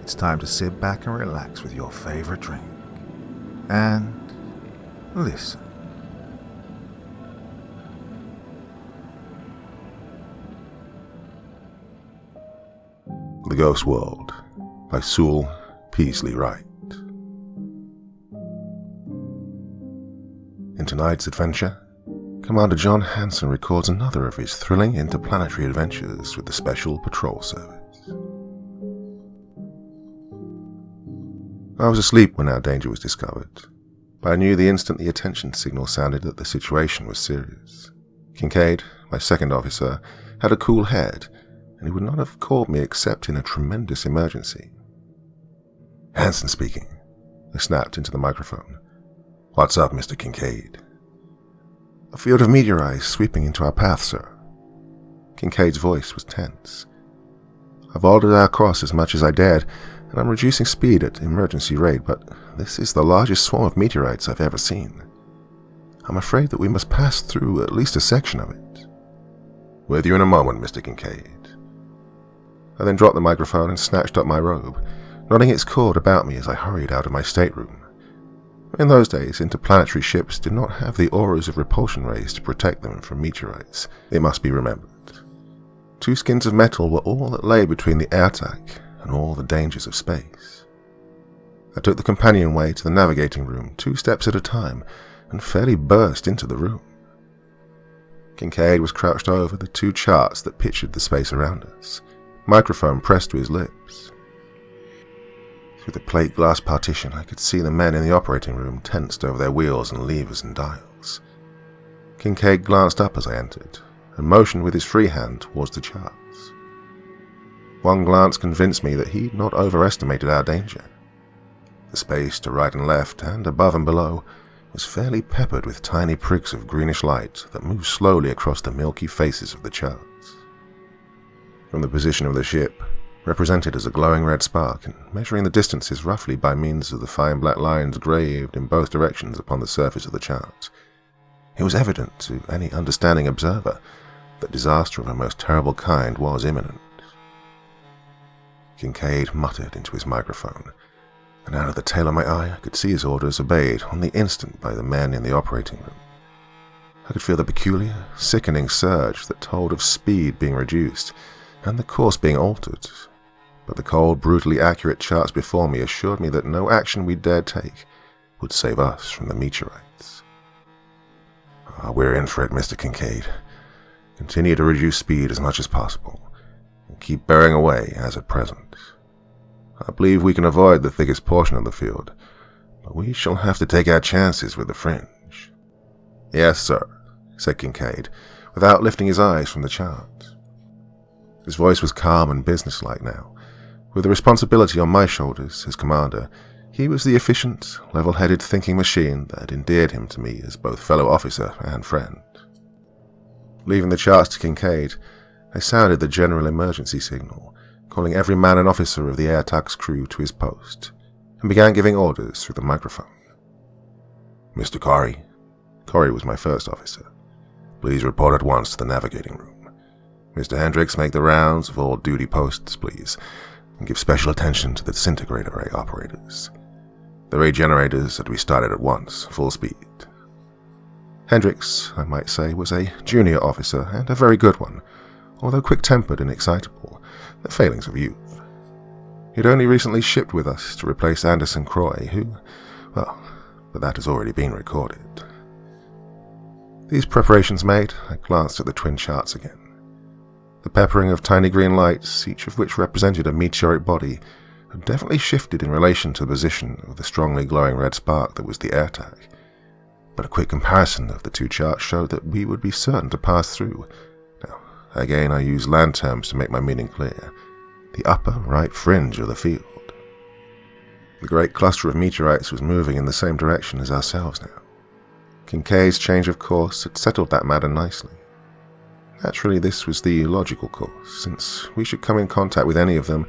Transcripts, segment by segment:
it's time to sit back and relax with your favorite drink. And listen. The Ghost World by Sewell Peaslee Wright. In tonight's adventure, Commander John Hanson records another of his thrilling interplanetary adventures with the Special Patrol Service. I was asleep when our danger was discovered, but I knew the instant the attention signal sounded that the situation was serious. Kincaid, my second officer, had a cool head, and he would not have called me except in a tremendous emergency. "Hanson speaking," I snapped into the microphone. "What's up, Mr. Kincaid?" "A field of meteorites sweeping into our path, sir." Kincaid's voice was tense. "I've altered our course as much as I dared, and I'm reducing speed at emergency rate, but this is the largest swarm of meteorites I've ever seen. I'm afraid that we must pass through at least a section of it." "With you in a moment, Mr. Kincaid." I then dropped the microphone and snatched up my robe, knotting its cord about me as I hurried out of my stateroom. In those days, interplanetary ships did not have the auras of repulsion rays to protect them from meteorites, it must be remembered. 2 skins of metal were all that lay between the airtack and all the dangers of space. I took the companionway to the navigating room 2 steps at a time and fairly burst into the room. Kincaid was crouched over the 2 charts that pictured the space around us, microphone pressed to his lips. Through the plate glass partition, I could see the men in the operating room tensed over their wheels and levers and dials. Kincaid glanced up as I entered and motioned with his free hand towards the charts. One glance convinced me that he'd not overestimated our danger. The space to right and left, and above and below, was fairly peppered with tiny prigs of greenish light that moved slowly across the milky faces of the charts. From the position of the ship, represented as a glowing red spark and measuring the distances roughly by means of the fine black lines graved in both directions upon the surface of the chart, it was evident to any understanding observer that disaster of a most terrible kind was imminent. Kincaid muttered into his microphone, and out of the tail of my eye I could see his orders obeyed on the instant by the men in the operating room. I could feel the peculiar, sickening surge that told of speed being reduced and the course being altered, but the cold, brutally accurate charts before me assured me that no action we dared take would save us from the meteorites. "We're in for it, Mr. Kincaid. Continue to reduce speed as much as possible, and keep bearing away as at present. I believe we can avoid the thickest portion of the field, but we shall have to take our chances with the fringe." "Yes, sir," said Kincaid, without lifting his eyes from the chart. His voice was calm and businesslike now. With the responsibility on my shoulders as commander, he was the efficient, level-headed thinking machine that had endeared him to me as both fellow officer and friend. Leaving the charts to Kincaid, I sounded the general emergency signal, calling every man and officer of the airtax crew to his post, and began giving orders through the microphone. "Mr. Corey," Corey was my first officer, "please report at once to the navigating room. Mr. Hendricks, make the rounds of all duty posts, please, and give special attention to the disintegrator ray operators. The ray generators are to be started at once, full speed." Hendricks, I might say, was a junior officer and a very good one, although quick-tempered and excitable, the failings of youth. He'd only recently shipped with us to replace Anderson Croy, who, well, but that has already been recorded. These preparations made, I glanced at the twin charts again. The peppering of tiny green lights, each of which represented a meteoric body, had definitely shifted in relation to the position of the strongly glowing red spark that was the airtag. But a quick comparison of the 2 charts showed that we would be certain to pass through. Now, again I use land terms to make my meaning clear. The upper right fringe of the field. The great cluster of meteorites was moving in the same direction as ourselves now. Kincaid's change of course had settled that matter nicely. Naturally, this was the logical course. Since we should come in contact with any of them,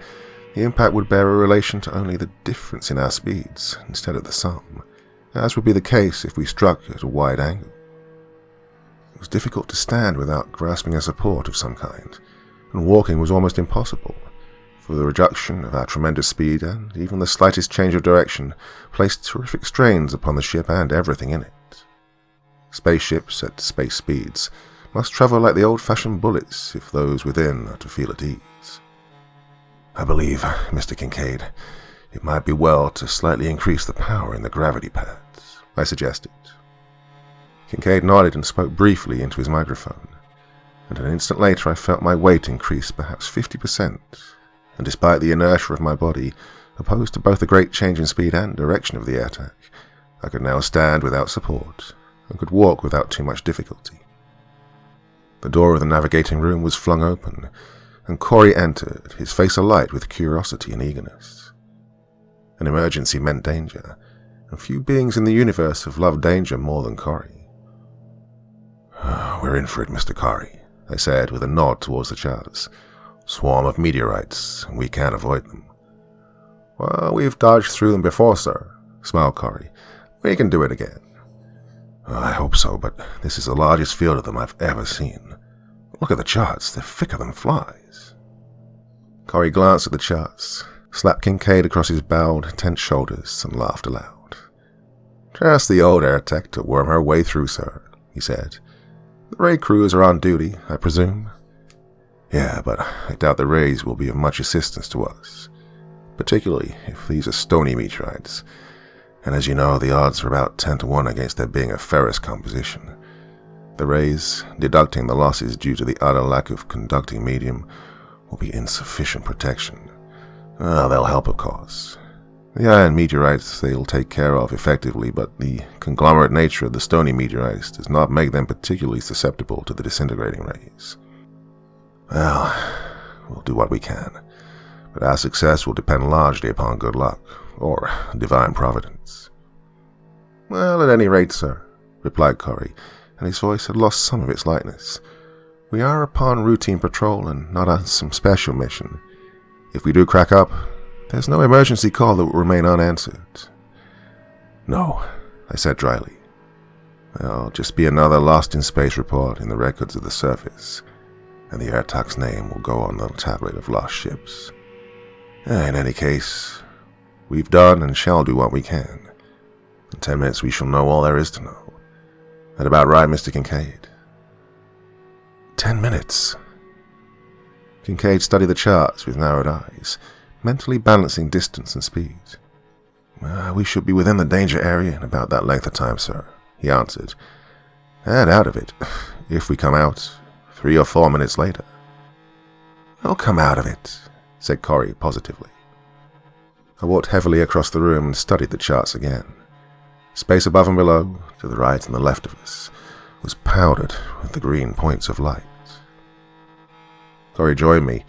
the impact would bear a relation to only the difference in our speeds, instead of the sum, as would be the case if we struck at a wide angle. It was difficult to stand without grasping a support of some kind, and walking was almost impossible, for the reduction of our tremendous speed, and even the slightest change of direction placed terrific strains upon the ship and everything in it. Spaceships at space speeds must travel like the old-fashioned bullets if those within are to feel at ease. I believe, Mr. Kincaid, it might be well to slightly increase the power in the gravity pads, I suggested. Kincaid nodded and spoke briefly into his microphone, and an instant later I felt my weight increase perhaps 50%, and despite the inertia of my body, opposed to both the great change in speed and direction of the air attack, I could now stand without support, and could walk without too much difficulty. The door of the navigating room was flung open, and Corey entered, his face alight with curiosity and eagerness. An emergency meant danger, and few beings in the universe have loved danger more than Corey. "We're in for it, Mr. Corey," I said with a nod towards the charts. "Swarm of meteorites, and we can't avoid them." "Well, we've dodged through them before, sir," smiled Corey. "We can do it again." "I hope so, but this is the largest field of them I've ever seen. Look at the charts, they're thicker than flies." Corey glanced at the charts, slapped Kincaid across his bowed, tense shoulders, and laughed aloud. "Just the old air tech to worm her way through, sir," he said. "The ray crews are on duty, I presume?" "Yeah, but I doubt the rays will be of much assistance to us, particularly if these are stony meteorites, and as you know, the odds are about 10 to 1 against there being a ferrous composition. The rays, deducting the losses due to the utter lack of conducting medium, will be insufficient protection. They'll help, of course. The iron meteorites they'll take care of effectively, but the conglomerate nature of the stony meteorites does not make them particularly susceptible to the disintegrating rays. Well, we'll do what we can, but our success will depend largely upon good luck, or divine providence." "Well, at any rate, sir," replied Corey, and his voice had lost some of its lightness, "we are upon routine patrol and not on some special mission. If we do crack up, there's no emergency call that will remain unanswered." "No," I said dryly. "There'll just be another lost in space report in the records of the surface, and the air attack's name will go on the tablet of lost ships. In any case, we've done and shall do what we can. In 10 minutes we shall know all there is to know. That about right, Mr. Kincaid?" 10 minutes. Kincaid studied the charts with narrowed eyes, mentally balancing distance and speed. "We should be within the danger area in about that length of time, sir," he answered. "And out of it, if we come out, 3 or 4 minutes later." "I'll come out of it," said Corey positively. I walked heavily across the room and studied the charts again. Space above and below, to the right and the left of us, was powdered with the green points of light. Corey joined me,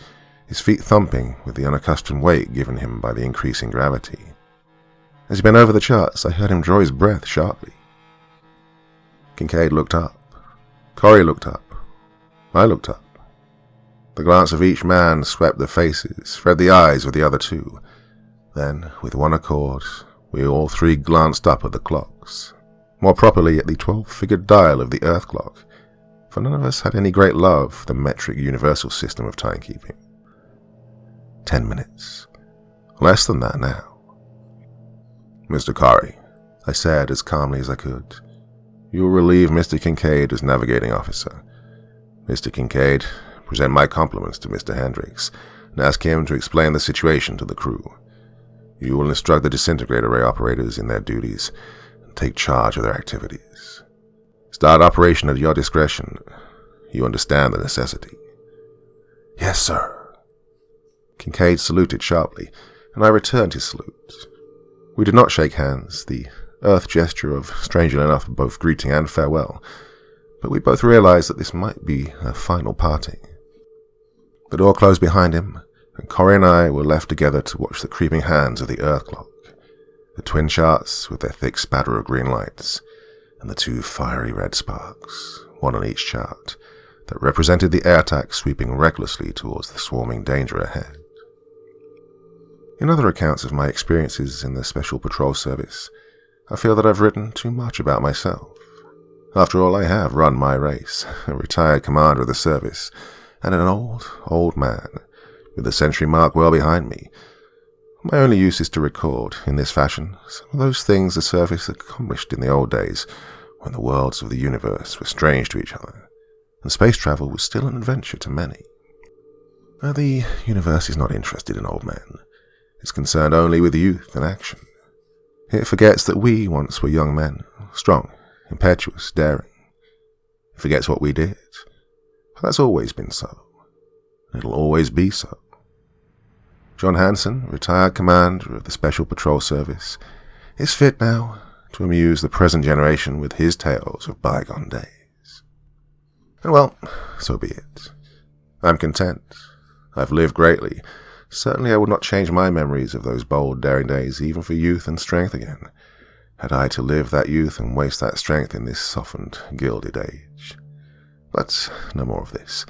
his feet thumping with the unaccustomed weight given him by the increasing gravity. As he bent over the charts, I heard him draw his breath sharply. Kincaid looked up. Corey looked up. I looked up. The glance of each man swept the faces, read the eyes of the other two. Then, with one accord, we all three glanced up at the clocks, more properly at the 12-figured dial of the Earth clock, for none of us had any great love for the metric universal system of timekeeping. 10 minutes. Less than that now. "Mr. Corey," I said as calmly as I could, "you will relieve Mr. Kincaid as navigating officer. Mr. Kincaid, present my compliments to Mr. Hendricks, and ask him to explain the situation to the crew. You will instruct the disintegrator ray operators in their duties, and take charge of their activities. Start operation at your discretion. You understand the necessity." "Yes, sir." Kincaid saluted sharply, and I returned his salute. We did not shake hands, the Earth gesture of, strangely enough, both greeting and farewell, but we both realized that this might be a final parting. The door closed behind him, and Corey and I were left together to watch the creeping hands of the Earth clock, the twin charts with their thick spatter of green lights, and the 2 fiery red sparks, one on each chart, that represented the air attack sweeping recklessly towards the swarming danger ahead. In other accounts of my experiences in the Special Patrol Service, I feel that I've written too much about myself. After all, I have run my race, a retired commander of the service, and an old man, with the century mark well behind me. My only use is to record, in this fashion, some of those things the surface accomplished in the old days, when the worlds of the universe were strange to each other, and space travel was still an adventure to many. Now, the universe is not interested in old men. It's concerned only with youth and action. It forgets that we once were young men, strong, impetuous, daring. It forgets what we did. But that's always been so. It'll always be so. John Hanson, retired commander of the Special Patrol Service, is fit now to amuse the present generation with his tales of bygone days. And well, so be it. I'm content. I've lived greatly. Certainly I would not change my memories of those bold, daring days, even for youth and strength again, had I to live that youth and waste that strength in this softened, gilded age. But no more of this.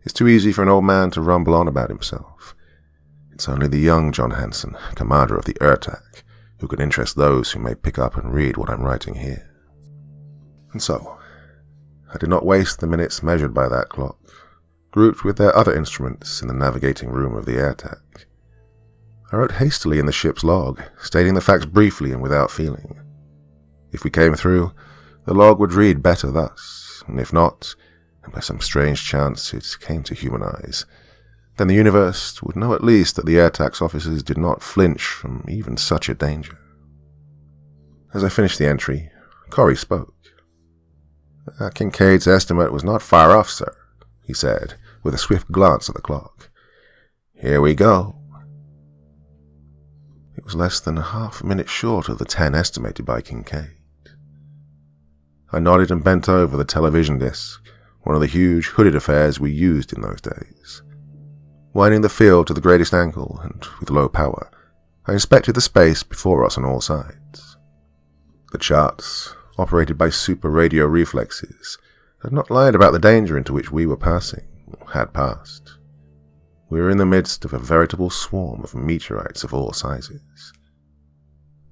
It's too easy for an old man to rumble on about himself. It's only the young John Hanson, commander of the URTAC, who can interest those who may pick up and read what I'm writing here. And so, I did not waste the minutes measured by that clock, grouped with their other instruments in the navigating room of the URTAC. I wrote hastily in the ship's log, stating the facts briefly and without feeling. If we came through, the log would read better thus, and if not, and by some strange chance it came to human eyes, then the universe would know at least that the URTAC's officers did not flinch from even such a danger. As I finished the entry, Corrie spoke. "Kincaid's estimate was not far off, sir," he said, with a swift glance at the clock. "Here we go." It was less than half a minute short of the 10 estimated by Kincaid. I nodded and bent over the television disc, one of the huge hooded affairs we used in those days. Winding the field to the greatest angle and with low power, I inspected the space before us on all sides. The charts, operated by super radio reflexes, had not lied about the danger into which we were passing, or had passed. We were in the midst of a veritable swarm of meteorites of all sizes.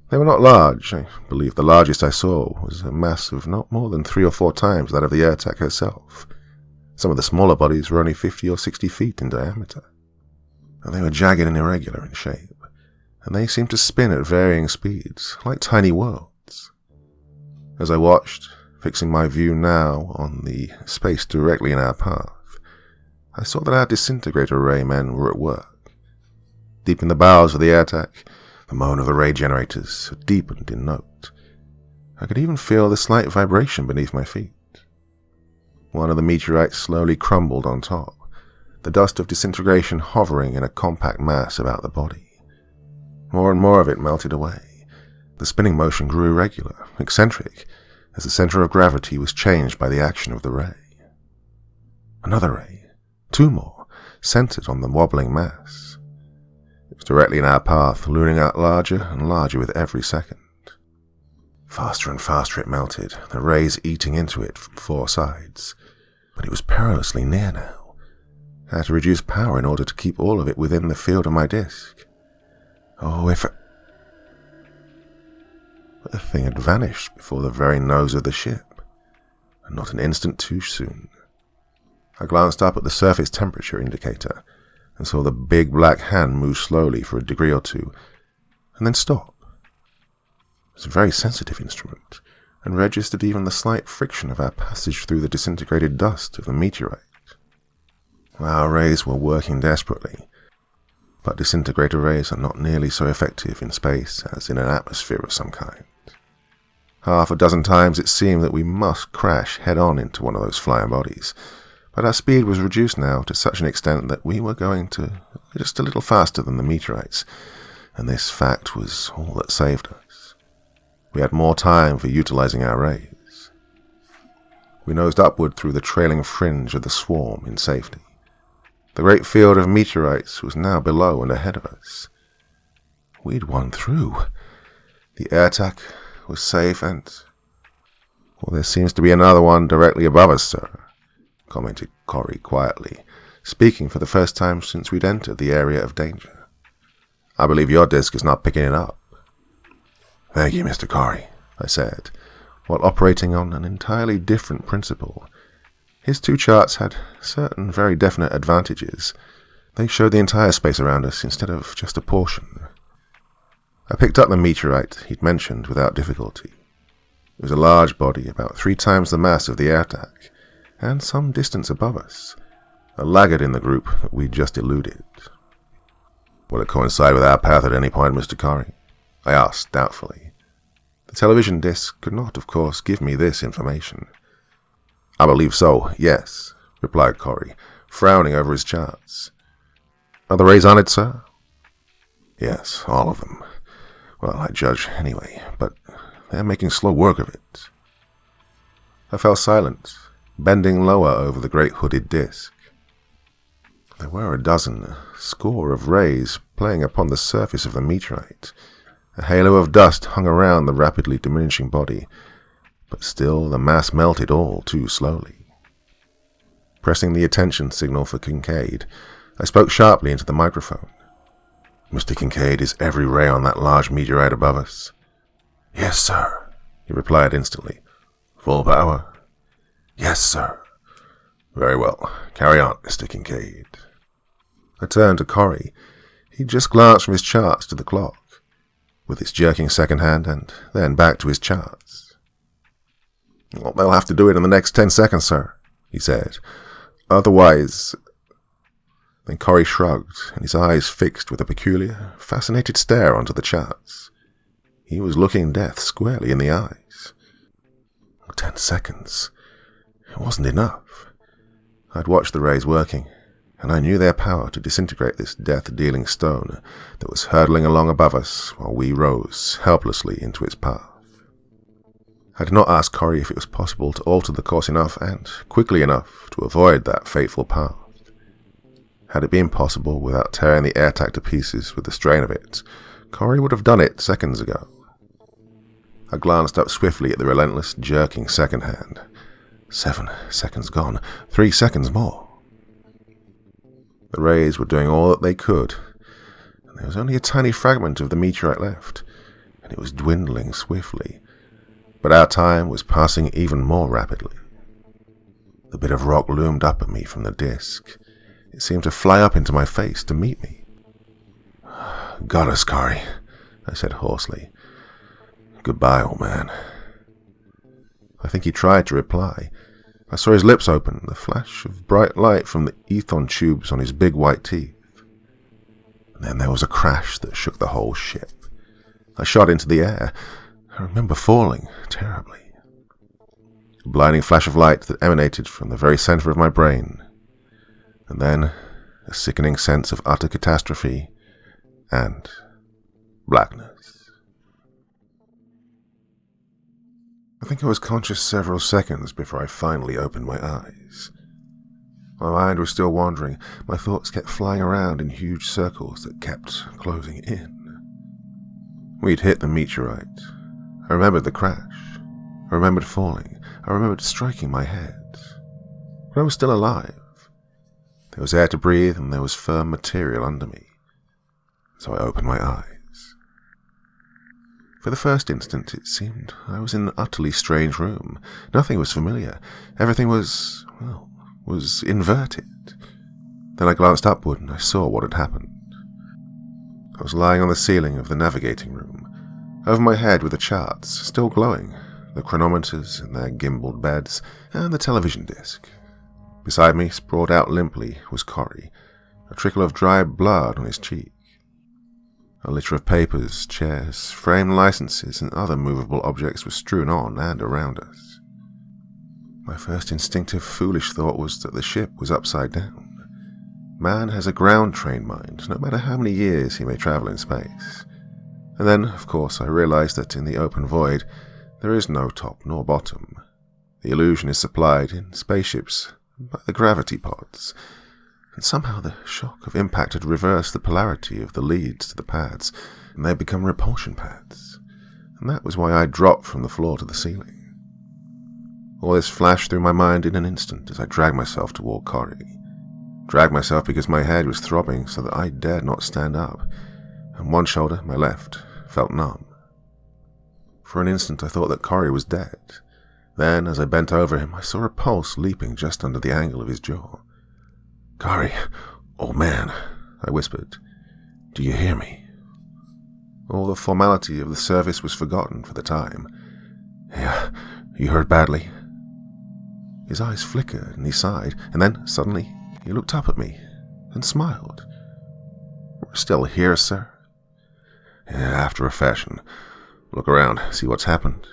They were not large. I believe the largest I saw was a mass of not more than 3 or 4 times that of the URTAC herself. Some of the smaller bodies were only 50 or 60 feet in diameter. And they were jagged and irregular in shape, and they seemed to spin at varying speeds, like tiny worlds. As I watched, fixing my view now on the space directly in our path, I saw that our disintegrator ray men were at work. Deep in the bowels of the URTAC, the moan of the ray generators had deepened in note. I could even feel the slight vibration beneath my feet. One of the meteorites slowly crumbled on top, the dust of disintegration hovering in a compact mass about the body. More and more of it melted away. The spinning motion grew irregular, eccentric, as the center of gravity was changed by the action of the ray. Another ray, 2 more, centered on the wobbling mass. It was directly in our path, looming out larger and larger with every second. Faster and faster it melted, the rays eating into it from 4 sides. But it was perilously near now. I had to reduce power in order to keep all of it within the field of my disc. Oh, But the thing had vanished before the very nose of the ship, and not an instant too soon. I glanced up at the surface temperature indicator, and saw the big black hand move slowly for a degree or 2, and then stop. It was a very sensitive instrument, and registered even the slight friction of our passage through the disintegrated dust of the meteorite. Our rays were working desperately, but disintegrator rays are not nearly so effective in space as in an atmosphere of some kind. Half a dozen times it seemed that we must crash head-on into one of those flying bodies, but our speed was reduced now to such an extent that we were going to just a little faster than the meteorites, and this fact was all that saved us. We had more time for utilizing our rays. We nosed upward through the trailing fringe of the swarm in safety. The great field of meteorites was now below and ahead of us. We'd won through. The URTAC was safe and... "Well, there seems to be another one directly above us, sir," commented Corrie quietly, speaking for the first time since we'd entered the area of danger. "I believe your disc is not picking it up." "Thank you, Mr. Corrie," I said, while operating on an entirely different principle. His 2 charts had certain very definite advantages, They showed the entire space around us instead of just a portion. I picked up the meteorite he'd mentioned without difficulty. It was a large body, about 3 times the mass of the air attack, and some distance above us, a laggard in the group that we'd just eluded. "Will it coincide with our path at any point, Mr. Corey?" I asked doubtfully. The television disc could not, of course, give me this information. "I believe so, yes," replied Corey, frowning over his charts. "Are the rays on it, sir?" "Yes, all of them. Well, I judge anyway, but they're making slow work of it." I fell silent, bending lower over the great hooded disc. There were a score of rays playing upon the surface of the meteorite. A halo of dust hung around the rapidly diminishing body, but still the mass melted all too slowly. Pressing the attention signal for Kincaid, I spoke sharply into the microphone. "Mr. Kincaid, is every ray on that large meteorite above us?" "Yes, sir," he replied instantly. "Full power?" "Yes, sir." "Very well. Carry on, Mr. Kincaid." I turned to Corey. He'd just glanced from his charts to the clock, with its jerking second hand, and then back to his charts. "Well, they'll have to do it in the next 10 seconds, sir," he said. "Otherwise—" Then Corey shrugged, and his eyes fixed with a peculiar, fascinated stare onto the charts. He was looking death squarely in the eyes. 10 seconds. It wasn't enough. I'd watched the rays working, and I knew their power to disintegrate this death-dealing stone that was hurtling along above us while we rose helplessly into its path. I did not ask Corey if it was possible to alter the course enough and quickly enough to avoid that fateful path. Had it been possible without tearing the airtack to pieces with the strain of it, Corey would have done it seconds ago. I glanced up swiftly at the relentless, jerking second hand. 7 seconds gone. 3 seconds more. The rays were doing all that they could, and there was only a tiny fragment of the meteorite left, and it was dwindling swiftly. But our time was passing even more rapidly. The bit of rock loomed up at me from the disk. It seemed to fly up into my face to meet me. "Got us, Corey," I said hoarsely. "Goodbye, old man." I think he tried to reply. I saw his lips open, the flash of bright light from the ethon tubes on his big white teeth. And then there was a crash that shook the whole ship. I shot into the air. I remember falling terribly. A blinding flash of light that emanated from the very center of my brain. And then a sickening sense of utter catastrophe and blackness. I think I was conscious several seconds before I finally opened my eyes. My mind was still wandering. My thoughts kept flying around in huge circles that kept closing in. We'd hit the meteorite. I remembered the crash. I remembered falling. I remembered striking my head. But I was still alive. There was air to breathe, and there was firm material under me. So I opened my eyes. For the first instant, it seemed I was in an utterly strange room. Nothing was familiar. Everything was inverted. Then I glanced upward, and I saw what had happened. I was lying on the ceiling of the navigating room. Over my head were the charts, still glowing, the chronometers in their gimbaled beds, and the television disc. Beside me, sprawled out limply, was Corey, a trickle of dry blood on his cheek. A litter of papers, chairs, framed licenses, and other movable objects were strewn on and around us. My first instinctive, foolish thought was that the ship was upside down. Man has a ground-trained mind, no matter how many years he may travel in space. And then, of course, I realized that in the open void, there is no top nor bottom. The illusion is supplied in spaceships by the gravity pods, and somehow the shock of impact had reversed the polarity of the leads to the pads, and they had become repulsion pads, and that was why I dropped from the floor to the ceiling. All this flashed through my mind in an instant as I dragged myself toward Corey. Dragged myself because my head was throbbing so that I dared not stand up, and one shoulder, my left, felt numb. For an instant I thought that Corey was dead. Then, as I bent over him, I saw a pulse leaping just under the angle of his jaw. "Corey, "Old man," I whispered, "do you hear me?" All the formality of the service was forgotten for the time. "Yeah, you heard badly?" His eyes flickered and he sighed, and then, suddenly, he looked up at me and smiled. "We're still here, sir." "Yeah, after a fashion. Look around, see what's happened."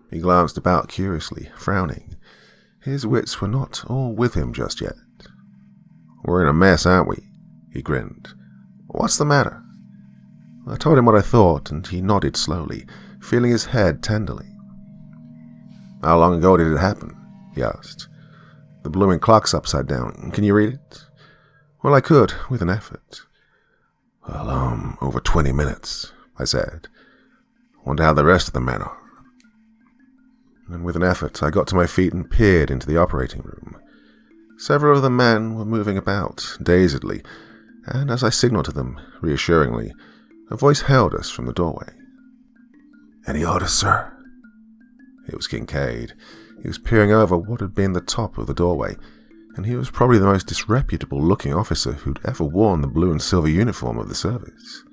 He glanced about curiously, frowning. His wits were not all with him just yet. "We're in a mess, aren't we?" he grinned. "What's the matter?" I told him what I thought, and he nodded slowly, feeling his head tenderly. "How long ago did it happen?" he asked. "The blooming clock's upside down. Can you read it?" Well, I could, with an effort. "Well, over 20 minutes, I said. "Wonder how the rest of the men are." And with an effort, I got to my feet and peered into the operating room. Several of the men were moving about, dazedly, and as I signaled to them, reassuringly, a voice hailed us from the doorway. "Any orders, sir?" It was Kincaid. He was peering over what had been the top of the doorway, and he was probably the most disreputable-looking officer who'd ever worn the blue and silver uniform of the service.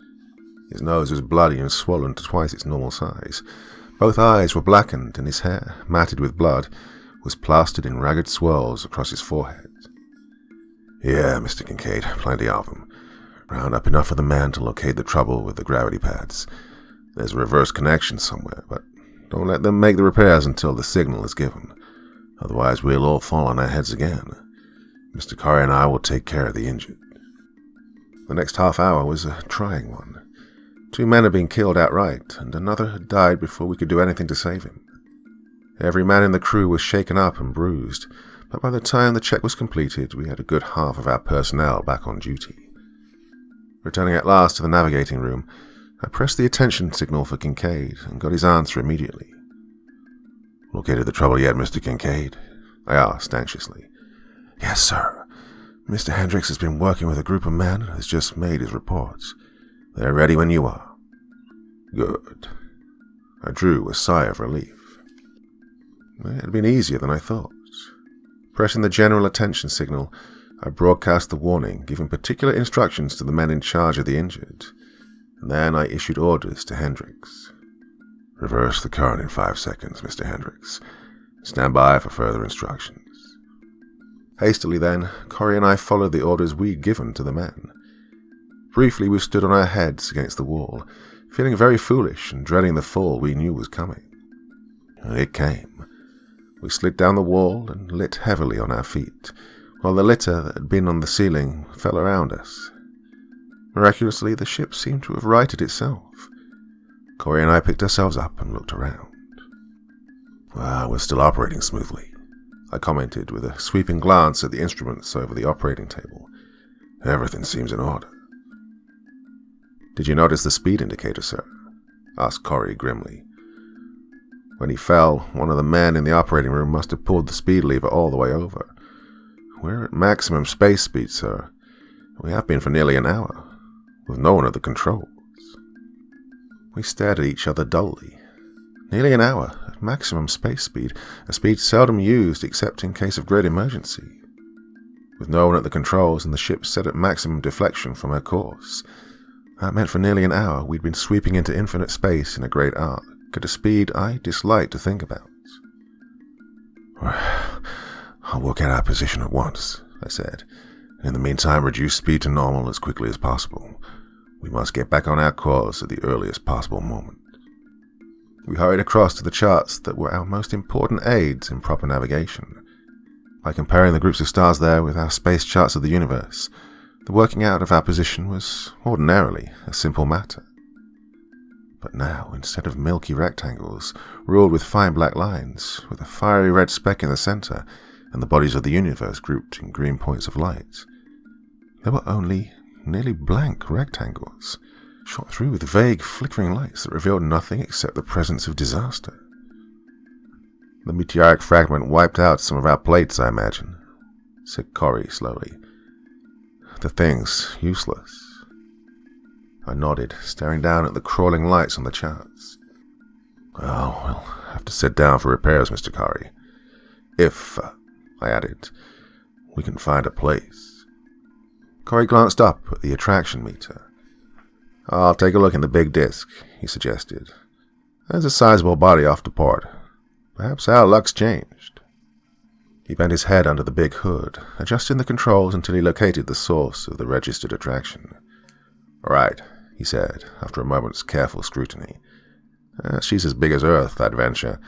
His nose was bloody and swollen to twice its normal size. Both eyes were blackened, and his hair, matted with blood, was plastered in ragged swirls across his forehead. "Yeah, Mr. Kincaid, plenty of them. Round up enough of the men to locate the trouble with the gravity pads. There's a reverse connection somewhere, but don't let them make the repairs until the signal is given. Otherwise we'll all fall on our heads again. Mr. Corey and I will take care of the injured." The next half hour was a trying one. 2 men had been killed outright, and another had died before we could do anything to save him. Every man in the crew was shaken up and bruised, but by the time the check was completed, we had a good half of our personnel back on duty. Returning at last to the navigating room, I pressed the attention signal for Kincaid and got his answer immediately. "Located the trouble yet, Mr. Kincaid?" I asked anxiously. "Yes, sir. Mr. Hendricks has been working with a group of men and has just made his reports. They're ready when you are." "Good." I drew a sigh of relief. It had been easier than I thought. Pressing the general attention signal, I broadcast the warning, giving particular instructions to the men in charge of the injured, and then I issued orders to Hendricks. "Reverse the current in 5 seconds, Mr. Hendricks. Stand by for further instructions." Hastily then, Corey and I followed the orders we'd given to the men. Briefly we stood on our heads against the wall, feeling very foolish and dreading the fall we knew was coming. It came. We slid down the wall and lit heavily on our feet, while the litter that had been on the ceiling fell around us. Miraculously, the ship seemed to have righted itself. Corey and I picked ourselves up and looked around. "Well, we're still operating smoothly," I commented with a sweeping glance at the instruments over the operating table. "Everything seems in order." "Did you notice the speed indicator, sir?" asked Corey grimly. When he fell, one of the men in the operating room must have pulled the speed lever all the way over. "We're at maximum space speed, sir. We have been for nearly an hour, with no one at the controls." We stared at each other dully. Nearly an hour, at maximum space speed, a speed seldom used except in case of great emergency. With no one at the controls and the ship set at maximum deflection from her course, that meant for nearly an hour we'd been sweeping into infinite space in a great arc, at a speed I dislike to think about. "I'll work out our position at once," I said. "In the meantime, reduce speed to normal as quickly as possible. We must get back on our course at the earliest possible moment." We hurried across to the charts that were our most important aids in proper navigation. By comparing the groups of stars there with our space charts of the universe, the working out of our position was ordinarily a simple matter. But now, instead of milky rectangles, ruled with fine black lines, with a fiery red speck in the center, and the bodies of the universe grouped in green points of light, there were only nearly blank rectangles, shot through with vague, flickering lights that revealed nothing except the presence of disaster. "The meteoric fragment wiped out some of our plates, I imagine," said Corey slowly. "The thing's useless." I nodded, staring down at the crawling lights on the charts. "Well, we'll have to sit down for repairs, Mr. Corey. If, I added, we can find a place." Corey glanced up at the attraction meter. "I'll take a look in the big disc," he suggested. "There's a sizable body off to port. Perhaps our luck's changed." He bent his head under the big hood, adjusting the controls until he located the source of the registered attraction. "Right," he said, after a moment's careful scrutiny. "She's as big as Earth, that venture.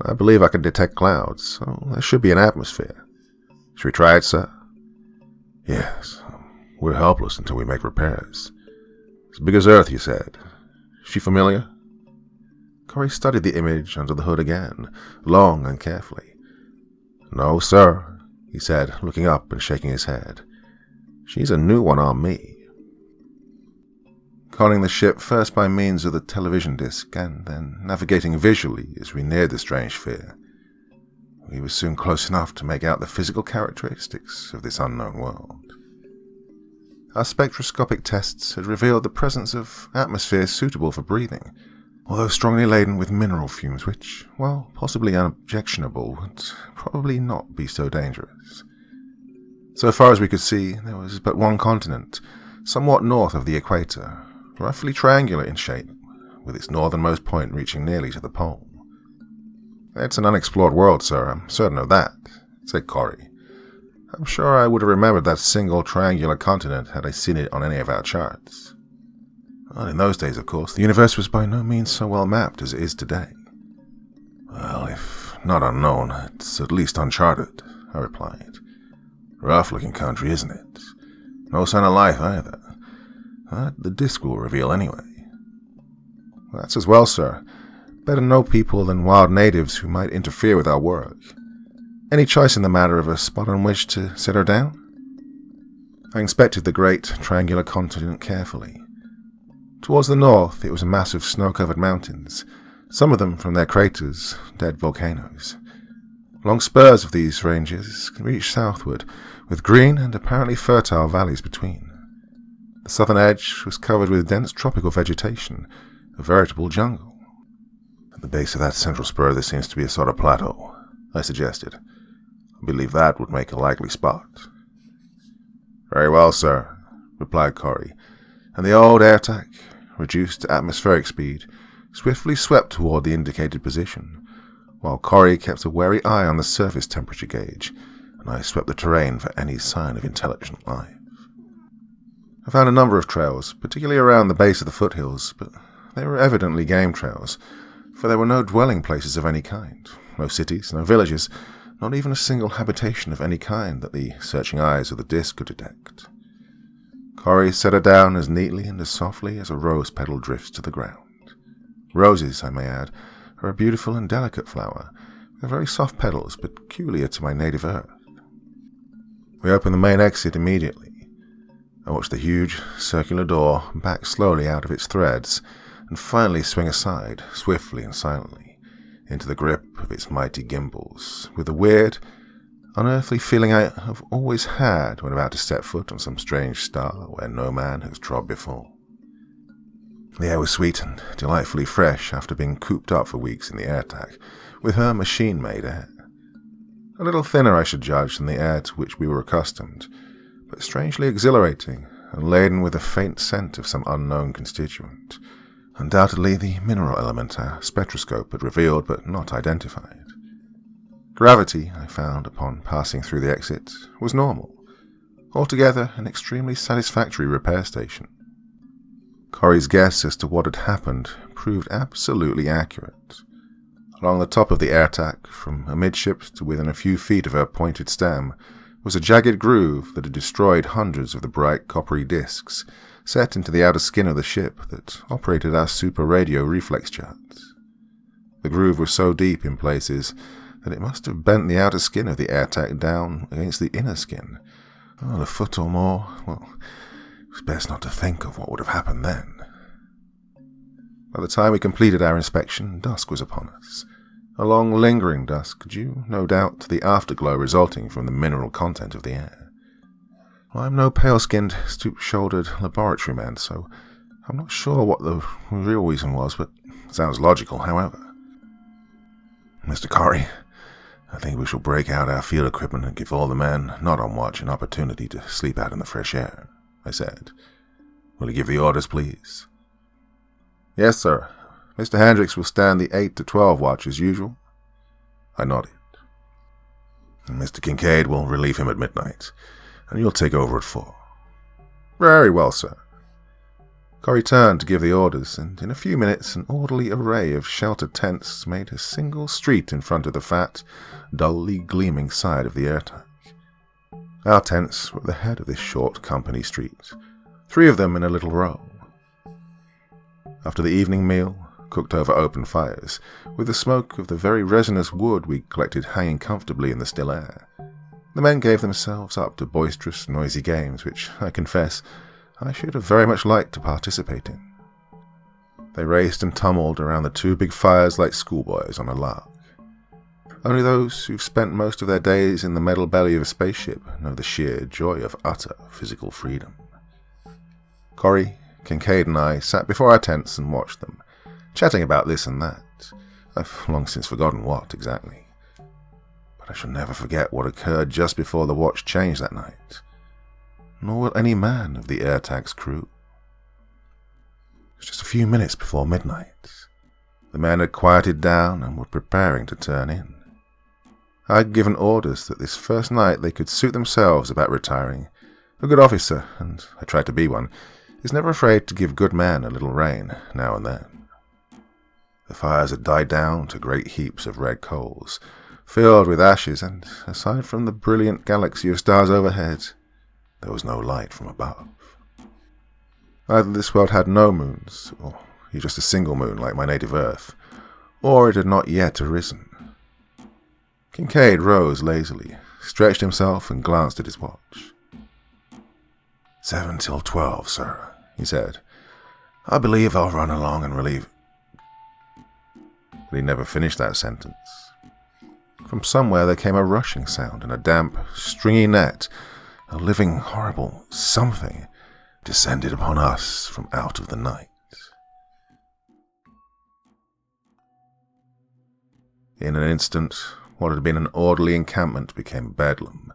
I believe I can detect clouds, so there should be an atmosphere. Should we try it, sir?" "Yes. We're helpless until we make repairs. As big as Earth, you said. Is she familiar?" Corey studied the image under the hood again, long and carefully. "No, sir," he said, looking up and shaking his head. "She's a new one on me." Conning the ship first by means of the television disc and then navigating visually as we neared the strange sphere, we were soon close enough to make out the physical characteristics of this unknown world. Our spectroscopic tests had revealed the presence of atmosphere suitable for breathing, although strongly laden with mineral fumes which, while possibly unobjectionable, would probably not be so dangerous. So far as we could see, there was but one continent, somewhat north of the equator, roughly triangular in shape, with its northernmost point reaching nearly to the pole. "It's an unexplored world, sir, I'm certain of that," said Corey. "I'm sure I would have remembered that single triangular continent had I seen it on any of our charts." Well, in those days, of course, the universe was by no means so well mapped as it is today. "Well, if not unknown, it's at least uncharted," I replied. "Rough-looking country, isn't it? No sign of life, either. That the disc will reveal anyway." "That's as well, sir. Better know people than wild natives who might interfere with our work. Any choice in the matter of a spot on which to set her down?" I inspected the great triangular continent carefully. Towards the north, it was a mass of snow-covered mountains, some of them from their craters, dead volcanoes. Long spurs of these ranges reached southward, with green and apparently fertile valleys between. The southern edge was covered with dense tropical vegetation, a veritable jungle. "At the base of that central spur there seems to be a sort of plateau," I suggested. "I believe that would make a likely spot." "Very well, sir," replied Corey, and the old airtac, reduced to atmospheric speed, swiftly swept toward the indicated position, while Corey kept a wary eye on the surface temperature gauge, and I swept the terrain for any sign of intelligent life. I found a number of trails, particularly around the base of the foothills, but they were evidently game trails, for there were no dwelling places of any kind, no cities, no villages, not even a single habitation of any kind that the searching eyes of the disc could detect. Corey set her down as neatly and as softly as a rose petal drifts to the ground. Roses, I may add, are a beautiful and delicate flower, with very soft petals peculiar to my native earth. We opened the main exit immediately. I watched the huge, circular door back slowly out of its threads and finally swing aside, swiftly and silently, into the grip of its mighty gimbals, with the weird, unearthly feeling I have always had when about to step foot on some strange star where no man has trod before. The air was sweet and delightfully fresh after being cooped up for weeks in the airtac, with her machine-made air. A little thinner, I should judge, than the air to which we were accustomed, but strangely exhilarating and laden with a faint scent of some unknown constituent, undoubtedly the mineral element our spectroscope had revealed but not identified. Gravity, I found upon passing through the exit, was normal, altogether an extremely satisfactory repair station. Corey's guess as to what had happened proved absolutely accurate. Along the top of the airtac, from amidships to within a few feet of her pointed stem, was a jagged groove that had destroyed hundreds of the bright coppery discs set into the outer skin of the ship that operated our super radio reflex charts. The groove was so deep in places that it must have bent the outer skin of the airtac down against the inner skin. A foot or more. Well, it was best not to think of what would have happened then. By the time we completed our inspection, dusk was upon us. A long, lingering dusk, due, no doubt, to the afterglow resulting from the mineral content of the air. I am no pale-skinned, stoop-shouldered laboratory man, so I'm not sure what the real reason was, but it sounds logical, however. "Mr. Corey, I think we shall break out our field equipment and give all the men not on watch an opportunity to sleep out in the fresh air, I said. Will you give the orders, please? Yes, sir. Mr. Hendricks will stand the 8 to 12 watch as usual. I nodded. And Mr. Kincaid will relieve him at midnight, and you'll take over at 4. Very well, sir. Corey turned to give the orders, and in a few minutes an orderly array of sheltered tents made a single street in front of the fat, dully gleaming side of the air tank. Our tents were at the head of this short company street, 3 of them in a little row. After the evening meal, cooked over open fires, with the smoke of the very resinous wood we collected hanging comfortably in the still air, the men gave themselves up to boisterous, noisy games which, I confess, I should have very much liked to participate in. They raced and tumbled around the 2 big fires like schoolboys on a lark. Only those who've spent most of their days in the metal belly of a spaceship know the sheer joy of utter physical freedom. Corey, Kincaid and I sat before our tents and watched them, chatting about this and that. I've long since forgotten what exactly. But I shall never forget what occurred just before the watch changed that night. Nor will any man of the AirTag's crew. It was just a few minutes before midnight. The men had quieted down and were preparing to turn in. I had given orders that this first night they could suit themselves about retiring. A good officer, and I tried to be one, is never afraid to give good men a little rein now and then. The fires had died down to great heaps of red coals, filled with ashes, and aside from the brilliant galaxy of stars overhead, there was no light from above. Either this world had no moons, or just a single moon like my native Earth, or it had not yet arisen. Kincaid rose lazily, stretched himself, and glanced at his watch. 7 till 12, sir, he said. I believe I'll run along and relieve... But he never finished that sentence. From somewhere there came a rushing sound, and a damp, stringy net, a living, horrible something, descended upon us from out of the night. In an instant, what had been an orderly encampment became bedlam.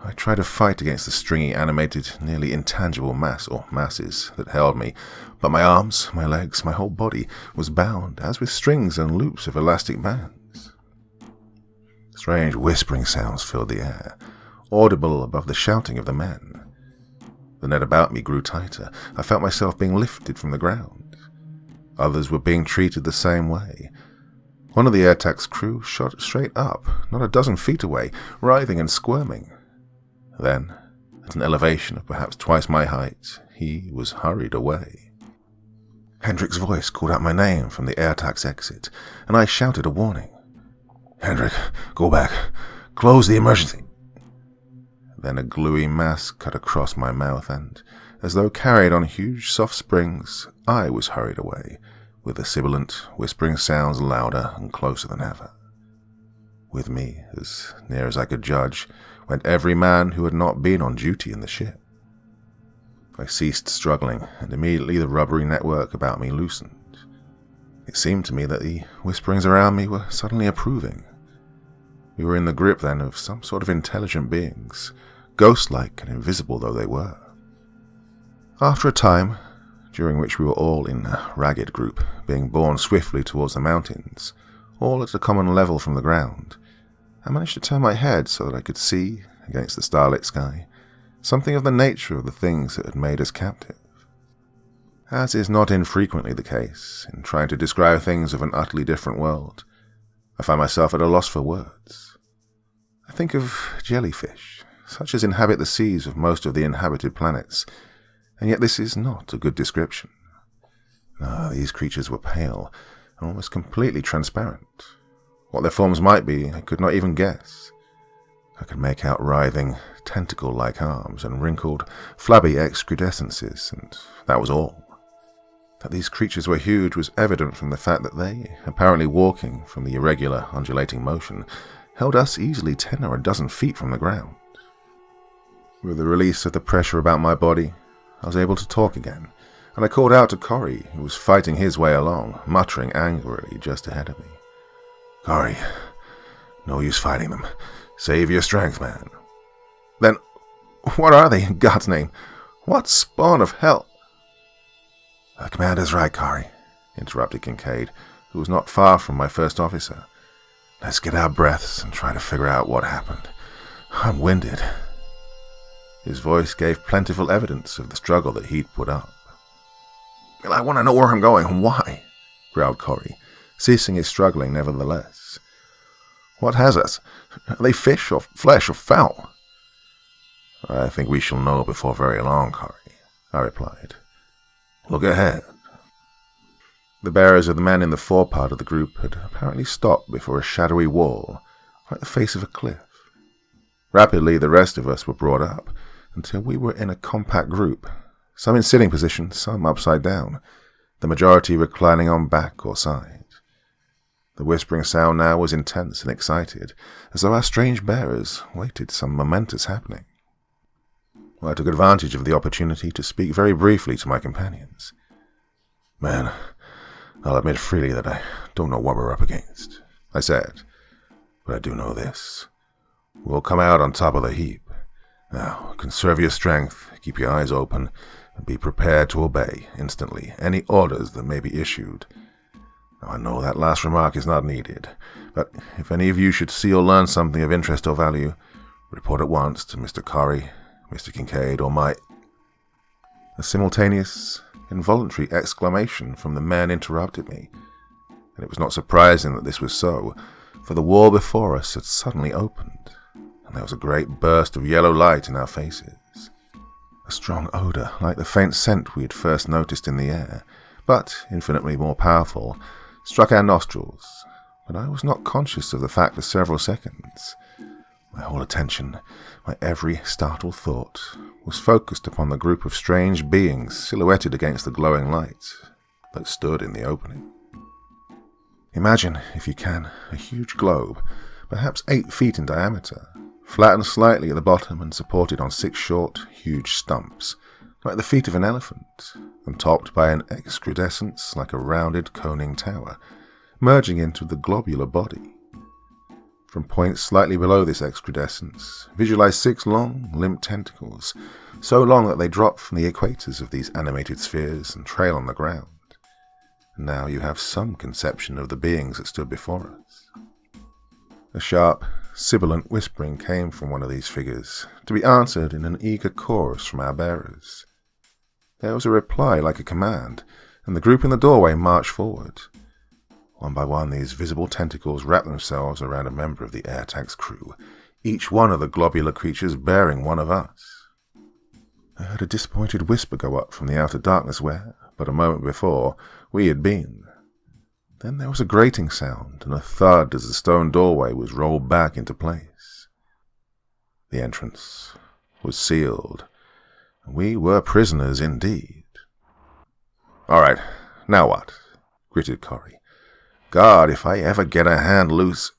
I tried to fight against the stringy, animated, nearly intangible masses that held me, but my arms, my legs, my whole body was bound, as with strings and loops of elastic bands. Strange whispering sounds filled the air, audible above the shouting of the men. The net about me grew tighter. I felt myself being lifted from the ground. Others were being treated the same way. One of the AirTag's crew shot straight up, not a dozen feet away, writhing and squirming. Then, at an elevation of perhaps twice my height, he was hurried away. Hendrick's voice called out my name from the AirTag's exit, and I shouted a warning. "Hendrick, go back. Close the emergency." Then a gluey mass cut across my mouth, and, as though carried on huge soft springs, I was hurried away, with the sibilant, whispering sounds louder and closer than ever. With me, as near as I could judge, went every man who had not been on duty in the ship. I ceased struggling, and immediately the rubbery network about me loosened. It seemed to me that the whisperings around me were suddenly approving. We were in the grip, then, of some sort of intelligent beings, ghost-like and invisible though they were. After a time, during which we were all in a ragged group, being borne swiftly towards the mountains, all at a common level from the ground, I managed to turn my head so that I could see, against the starlit sky, something of the nature of the things that had made us captive. As is not infrequently the case, in trying to describe things of an utterly different world, I find myself at a loss for words. I think of jellyfish, such as inhabit the seas of most of the inhabited planets, and yet this is not a good description. No, these creatures were pale, and almost completely transparent. What their forms might be, I could not even guess. I could make out writhing, tentacle-like arms and wrinkled, flabby excrudescences, and that was all. That these creatures were huge was evident from the fact that they, apparently walking from the irregular, undulating motion, held us easily 10 or a dozen feet from the ground. With the release of the pressure about my body, I was able to talk again, and I called out to Corey, who was fighting his way along, muttering angrily just ahead of me. "Corey, No use fighting them. Save your strength, man. Then, what are they, in God's name? What spawn of hell? The commander's right, Kari, interrupted Kincaid, who was not far from my first officer. Let's get our breaths and try to figure out what happened. I'm winded. His voice gave plentiful evidence of the struggle that he'd put up. Well, I want to know where I'm going and why, growled Corey, ceasing his struggling nevertheless. What has us? Are they fish or flesh or fowl? I think we shall know before very long, Corey, I replied. Look ahead. The bearers of the men in the forepart of the group had apparently stopped before a shadowy wall, like the face of a cliff. Rapidly, the rest of us were brought up, until we were in a compact group, some in sitting position, some upside down, the majority reclining on back or side. The whispering sound now was intense and excited, as though our strange bearers waited some momentous happening. I took advantage of the opportunity to speak very briefly to my companions. Man, I'll admit freely that I don't know what we're up against, I said, but I do know this. We'll come out on top of the heap. Now, conserve your strength, keep your eyes open, and be prepared to obey, instantly, any orders that may be issued. Now, I know that last remark is not needed, but if any of you should see or learn something of interest or value, report at once to Mr. Corey, Mr. Kincaid, or my... A simultaneous, involuntary exclamation from the men interrupted me, and it was not surprising that this was so, for the wall before us had suddenly opened, and there was a great burst of yellow light in our faces. A strong odor, like the faint scent we had first noticed in the air, but infinitely more powerful, struck our nostrils, but I was not conscious of the fact for several seconds. My whole attention, my every startled thought, was focused upon the group of strange beings silhouetted against the glowing light that stood in the opening. Imagine, if you can, a huge globe, perhaps 8 feet in diameter, flattened slightly at the bottom and supported on 6 short, huge stumps, like the feet of an elephant, and topped by an excrudescence like a rounded coning tower, merging into the globular body. From points slightly below this excrudescence, visualize 6 long, limp tentacles, so long that they drop from the equators of these animated spheres and trail on the ground. And now you have some conception of the beings that stood before us. A sharp, sibilant whispering came from one of these figures, to be answered in an eager chorus from our bearers. There was a reply like a command, and the group in the doorway marched forward. One by one, these visible tentacles wrapped themselves around a member of the air tank's crew, each one of the globular creatures bearing one of us. I heard a disappointed whisper go up from the outer darkness where, but a moment before, we had been. Then there was a grating sound and a thud as the stone doorway was rolled back into place. The entrance was sealed, and we were prisoners indeed. "All right, now what?" gritted Corey. "God, if I ever get a hand loose..."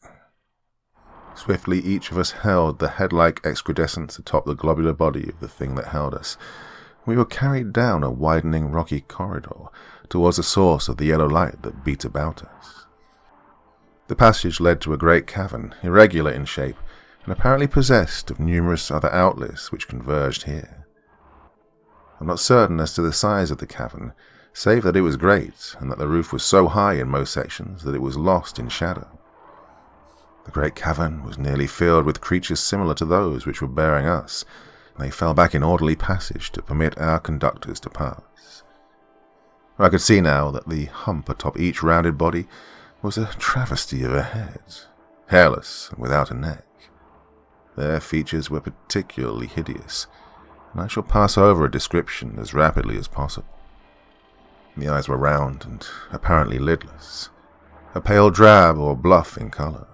Swiftly each of us held the head-like excrudescence atop the globular body of the thing that held us. We were carried down a widening rocky corridor towards the source of the yellow light that beat about us. The passage led to a great cavern, irregular in shape, and apparently possessed of numerous other outlets which converged here. I'm not certain as to the size of the cavern, save that it was great, and that the roof was so high in most sections that it was lost in shadow. The great cavern was nearly filled with creatures similar to those which were bearing us, and they fell back in orderly passage to permit our conductors to pass. I could see now that the hump atop each rounded body was a travesty of a head, hairless and without a neck. Their features were particularly hideous, and I shall pass over a description as rapidly as possible. The eyes were round and apparently lidless, a pale drab or bluff in colour.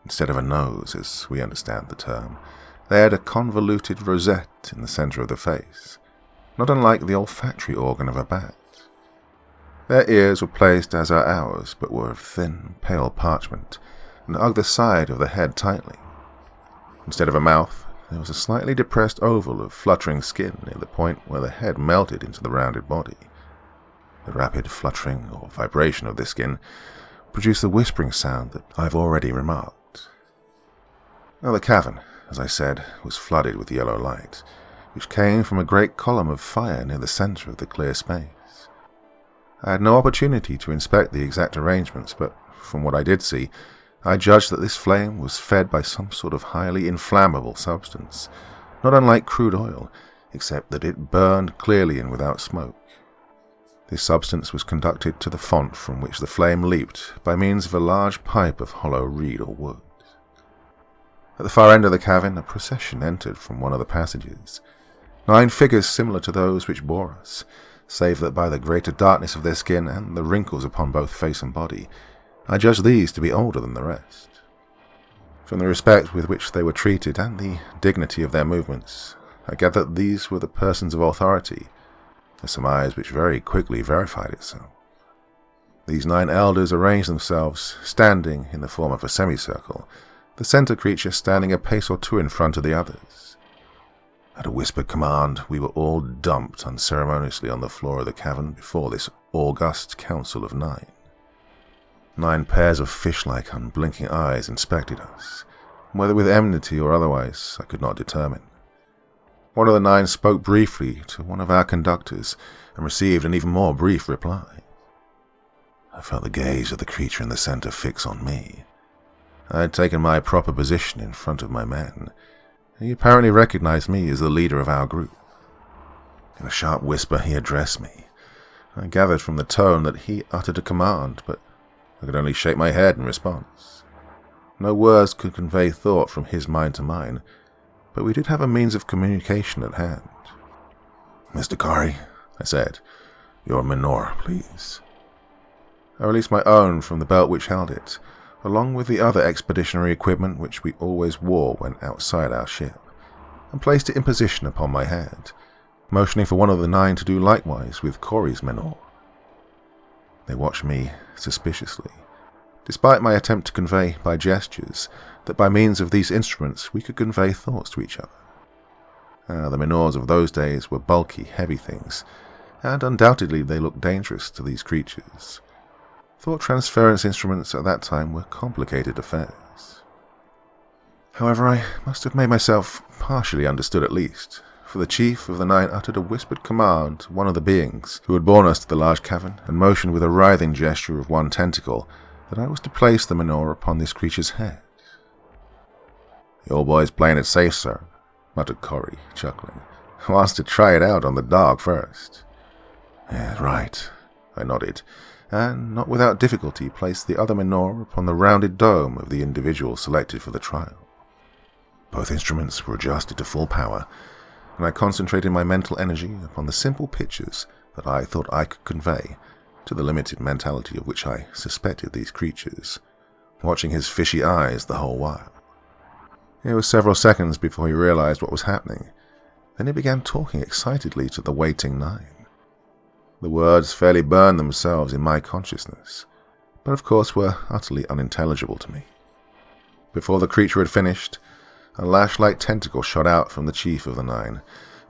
Instead of a nose, as we understand the term, they had a convoluted rosette in the centre of the face, not unlike the olfactory organ of a bat. Their ears were placed as are ours, but were of thin, pale parchment, and hugged the side of the head tightly. Instead of a mouth, there was a slightly depressed oval of fluttering skin near the point where the head melted into the rounded body. The rapid fluttering or vibration of this skin produced the whispering sound that I have already remarked. Now, the cavern, as I said, was flooded with yellow light, which came from a great column of fire near the center of the clear space. I had no opportunity to inspect the exact arrangements, but from what I did see, I judged that this flame was fed by some sort of highly inflammable substance, not unlike crude oil, except that it burned clearly and without smoke. This substance was conducted to the font from which the flame leaped by means of a large pipe of hollow reed or wood. At the far end of the cavern, a procession entered from one of the passages. 9 figures similar to those which bore us, save that by the greater darkness of their skin and the wrinkles upon both face and body, I judged these to be older than the rest. From the respect with which they were treated and the dignity of their movements, I gathered that these were the persons of authority, a surmise which very quickly verified itself. These 9 elders arranged themselves, standing in the form of a semicircle, the center creature standing a pace or 2 in front of the others. At a whispered command, we were all dumped unceremoniously on the floor of the cavern before this august council of 9. 9 pairs of fish-like, unblinking eyes inspected us, whether with enmity or otherwise, I could not determine. One of the 9 spoke briefly to one of our conductors and received an even more brief reply. I felt the gaze of the creature in the center fix on me. I had taken my proper position in front of my men, and he apparently recognized me as the leader of our group. In a sharp whisper he addressed me. I gathered from the tone that he uttered a command, but I could only shake my head in response. No words could convey thought from his mind to mine, but we did have a means of communication at hand. "Mr. Kari," I said, "your menore, please." I released my own from the belt which held it, along with the other expeditionary equipment which we always wore when outside our ship, and placed it in position upon my head, motioning for one of the 9 to do likewise with Corey's menore. They watched me suspiciously, despite my attempt to convey by gestures that by means of these instruments we could convey thoughts to each other. The menores of those days were bulky, heavy things, and undoubtedly they looked dangerous to these creatures. Thought transference instruments at that time were complicated affairs. However, I must have made myself partially understood at least, for the chief of the 9 uttered a whispered command to one of the beings who had borne us to the large cavern, and motioned with a writhing gesture of one tentacle that I was to place the menore upon this creature's head. "The old boy's playing it safe, sir," muttered Corey, chuckling. "Wants to try it out on the dog first." "Yeah, right," I nodded, and not without difficulty placed the other menore upon the rounded dome of the individual selected for the trial. Both instruments were adjusted to full power, and I concentrated my mental energy upon the simple pictures that I thought I could convey to the limited mentality of which I suspected these creatures, watching his fishy eyes the whole while. It was several seconds before he realized what was happening. Then he began talking excitedly to the waiting 9. The words fairly burned themselves in my consciousness, but of course were utterly unintelligible to me. Before the creature had finished, a lash-like tentacle shot out from the chief of the 9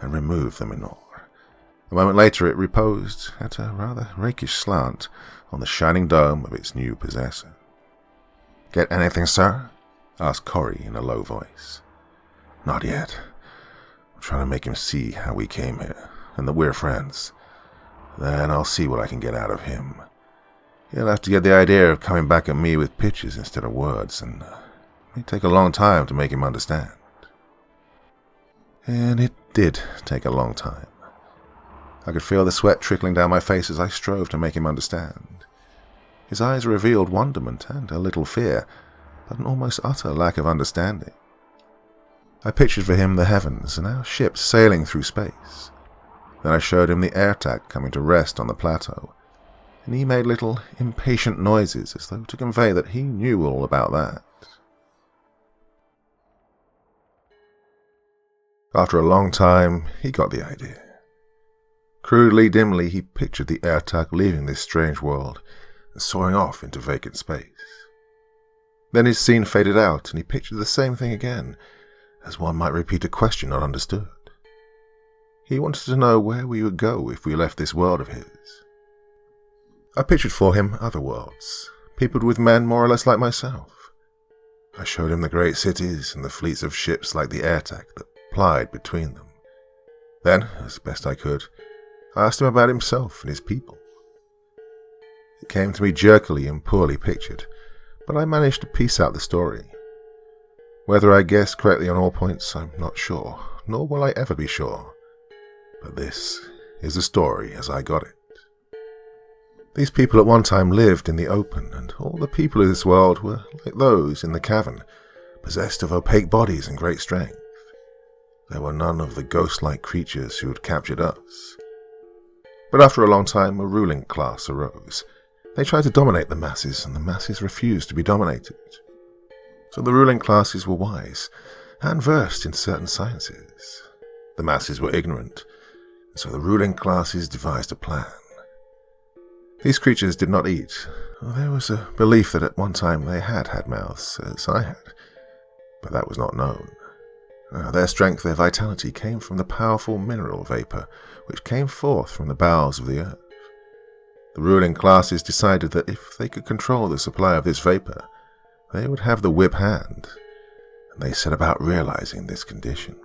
and removed the menore. A moment later it reposed at a rather rakish slant on the shining dome of its new possessor. "Get anything, sir?" asked Corey in a low voice. "Not yet. I'm trying to make him see how we came here, and that we're friends. Then I'll see what I can get out of him. He'll have to get the idea of coming back at me with pictures instead of words, and it may take a long time to make him understand." And it did take a long time. I could feel the sweat trickling down my face as I strove to make him understand. His eyes revealed wonderment and a little fear, but an almost utter lack of understanding. I pictured for him the heavens and our ship sailing through space. Then I showed him the airtack coming to rest on the plateau, and he made little impatient noises as though to convey that he knew all about that. After a long time, he got the idea. Crudely, dimly, he pictured the airtack leaving this strange world and soaring off into vacant space. Then his scene faded out, and he pictured the same thing again, as one might repeat a question not understood. He wanted to know where we would go if we left this world of his. I pictured for him other worlds, peopled with men more or less like myself. I showed him the great cities and the fleets of ships like the AirTac that plied between them. Then, as best I could, I asked him about himself and his people. It came to me jerkily and poorly pictured, but I managed to piece out the story. Whether I guessed correctly on all points, I'm not sure, nor will I ever be sure. But this is the story as I got it. These people at one time lived in the open, and all the people of this world were like those in the cavern, possessed of opaque bodies and great strength. There were none of the ghost-like creatures who had captured us. But after a long time, a ruling class arose. They tried to dominate the masses, and the masses refused to be dominated. So the ruling classes were wise, and versed in certain sciences. The masses were ignorant, and so the ruling classes devised a plan. These creatures did not eat. There was a belief that at one time they had had mouths, as I had, but that was not known. Their strength, their vitality, came from the powerful mineral vapor which came forth from the bowels of the earth. The ruling classes decided that if they could control the supply of this vapor, they would have the whip hand, and they set about realizing this condition.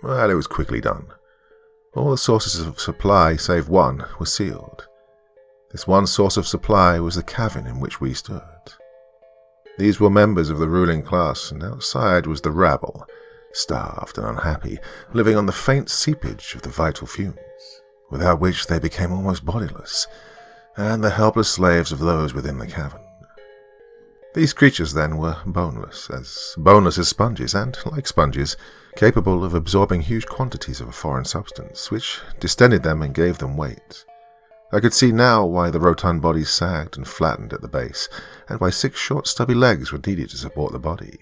Well, it was quickly done. All the sources of supply, save one, were sealed. This one source of supply was the cavern in which we stood. These were members of the ruling class, and outside was the rabble, starved and unhappy, living on the faint seepage of the vital fumes, without which they became almost bodiless, and the helpless slaves of those within the cavern. These creatures, then, were boneless as sponges, and, like sponges, capable of absorbing huge quantities of a foreign substance, which distended them and gave them weight. I could see now why the rotund bodies sagged and flattened at the base, and why 6 short stubby legs were needed to support the body.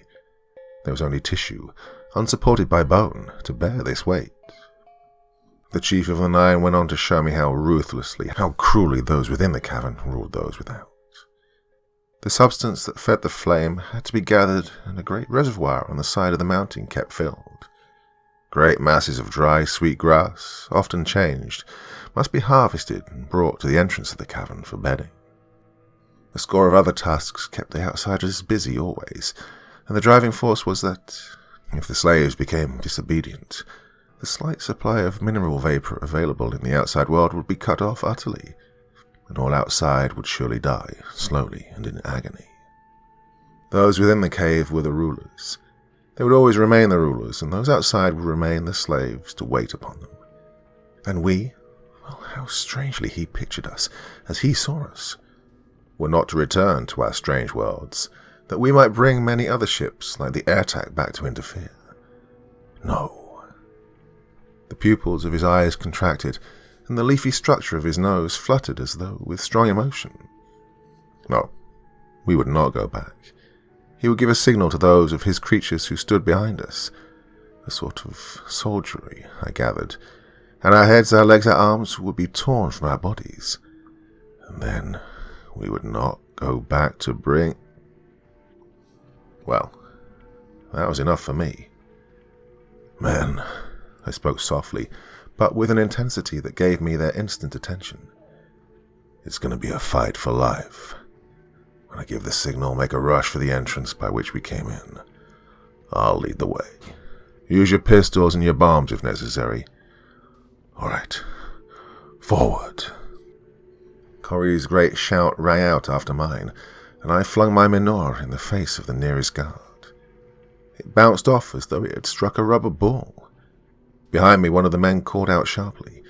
There was only tissue, unsupported by bone, to bear this weight. The chief of the 9 went on to show me how ruthlessly, how cruelly those within the cavern ruled those without. The substance that fed the flame had to be gathered, and a great reservoir on the side of the mountain kept filled. Great masses of dry, sweet grass, often changed, must be harvested and brought to the entrance of the cavern for bedding. A score of other tasks kept the outsiders busy always, and the driving force was that, if the slaves became disobedient, the slight supply of mineral vapor available in the outside world would be cut off utterly, and all outside would surely die, slowly and in agony. Those within the cave were the rulers. They would always remain the rulers, and those outside would remain the slaves to wait upon them. And we, well, how strangely he pictured us, as he saw us, were not to return to our strange worlds, that we might bring many other ships like the AirTac back to interfere. No. The pupils of his eyes contracted, and the leafy structure of his nose fluttered as though with strong emotion. No, we would not go back. He would give a signal to those of his creatures who stood behind us, a sort of soldiery, I gathered, and our heads, our legs, our arms would be torn from our bodies. And then we would not go back to bring... Well, that was enough for me. Men, I spoke softly, but with an intensity that gave me their instant attention. It's going to be a fight for life. When I give the signal, make a rush for the entrance by which we came in. I'll lead the way. Use your pistols and your bombs if necessary. All right. Forward. Corey's great shout rang out after mine, and I flung my menore in the face of the nearest guard. It bounced off as though it had struck a rubber ball. Behind me, one of the men called out sharply.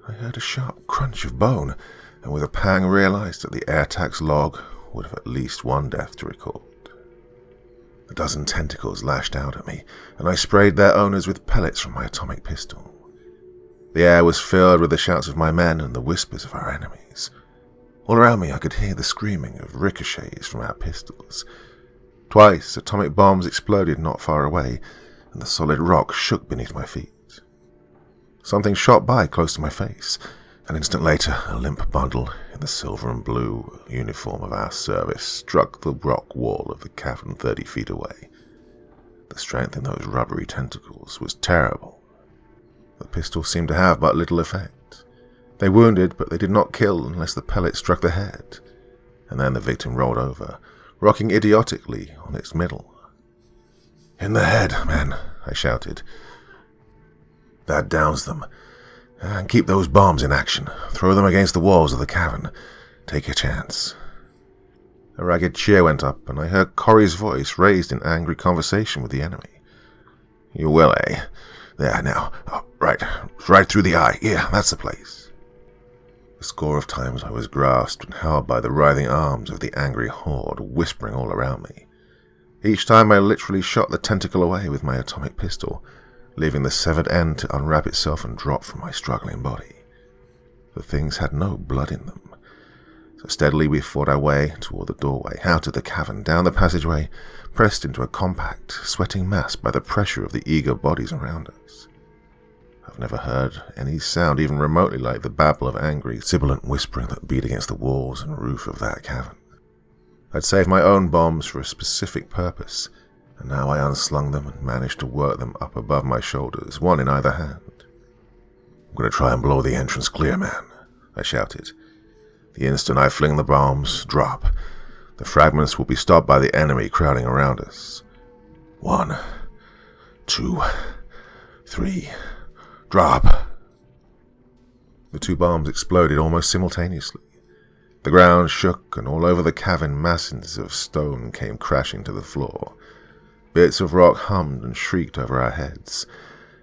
I heard a sharp crunch of bone, and with a pang realized that the AirTac's log would have at least one death to record. A dozen tentacles lashed out at me, and I sprayed their owners with pellets from my atomic pistol. The air was filled with the shouts of my men and the whispers of our enemies. All around me I could hear the screaming of ricochets from our pistols. Twice atomic bombs exploded not far away, and the solid rock shook beneath my feet. Something shot by close to my face. An instant later, a limp bundle in the silver and blue uniform of our service struck the rock wall of the cavern 30 feet away. The strength in those rubbery tentacles was terrible. The pistol seemed to have but little effect. They wounded, but they did not kill unless the pellet struck the head. And then the victim rolled over, rocking idiotically on its middle. "In the head, men," I shouted. "That downs them. And keep those bombs in action. Throw them against the walls of the cavern. Take your chance." A ragged cheer went up, and I heard Corey's voice raised in angry conversation with the enemy. "You will, eh? There, now. Oh, right through the eye. Yeah, that's the place." A score of times I was grasped and held by the writhing arms of the angry horde, whispering all around me. Each time I literally shot the tentacle away with my atomic pistol, leaving the severed end to unwrap itself and drop from my struggling body. The things had no blood in them. So steadily we fought our way toward the doorway, out of the cavern, down the passageway, pressed into a compact, sweating mass by the pressure of the eager bodies around us. I've never heard any sound even remotely like the babble of angry, sibilant whispering that beat against the walls and roof of that cavern. I'd saved my own bombs for a specific purpose, and now I unslung them and managed to work them up above my shoulders, one in either hand. "I'm going to try and blow the entrance clear, man," I shouted. "The instant I fling the bombs, drop. The fragments will be stopped by the enemy crowding around us. 1, 2, 3, drop." The 2 bombs exploded almost simultaneously. The ground shook, and all over the cavern masses of stone came crashing to the floor. Bits of rock hummed and shrieked over our heads.